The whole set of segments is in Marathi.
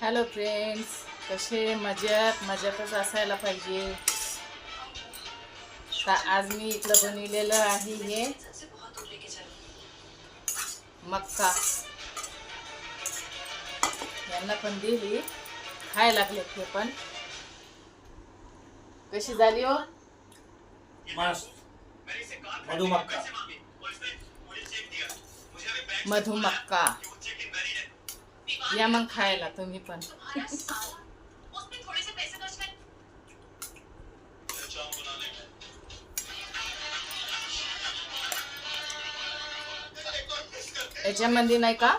हॅलो फ्रेंड्स, कसे मजेतच असायला पाहिजे. आज मी इथलं बनवलेलं आहे हे मक्का. यांना पण दिली, खायला लागले ते पण. कशी झाली हो? मस्त. मधुमक्का. मधुमक्का या मग खायला तुम्ही पण. याच्यामध्ये नाही का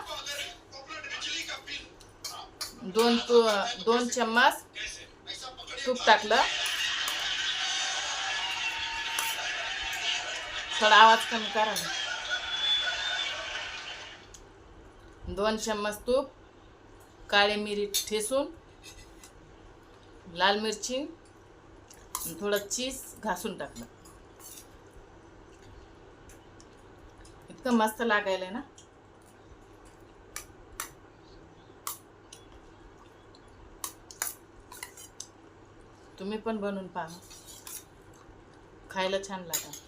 दोन चम्मच तूप टाकलं. थोडा आवाज कमी करा ना. 2 चम्मच तूप, काळी मिरी ठेसून, लाल मिरची, थोडं चीज घासून टाकलं. इतकं मस्त लागायला ना. तुम्ही पण बनवून पहा, खायला छान लागेल.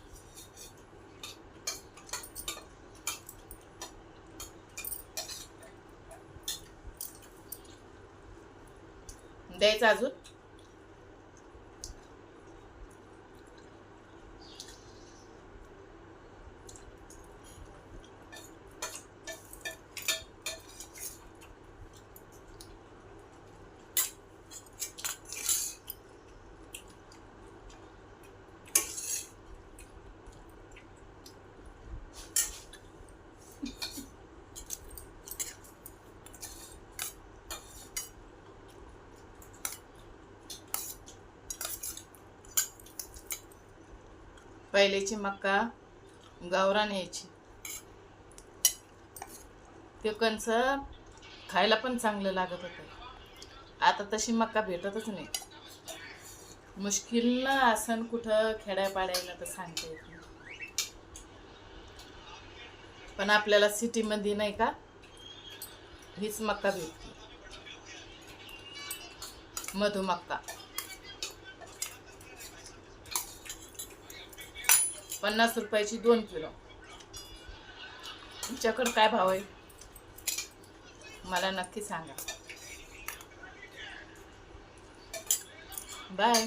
द्यायचं अजून. पहिलेची मक्का गावरान यायची, ते कंच खायला पण चांगलं लागत होतं. आता तशी मक्का भेटतच नाही. मुश्किल ना असं कुठं खेड्यापाड्याला तर सांगता येत नाही. पण आपल्याला सिटीमध्ये नाही का हीच मक्का भेटते, मधुमक्का. 50 रुपयाची 2 किलो. तुमच्याकडे काय भाव आहे मला नक्की सांगा. बाय.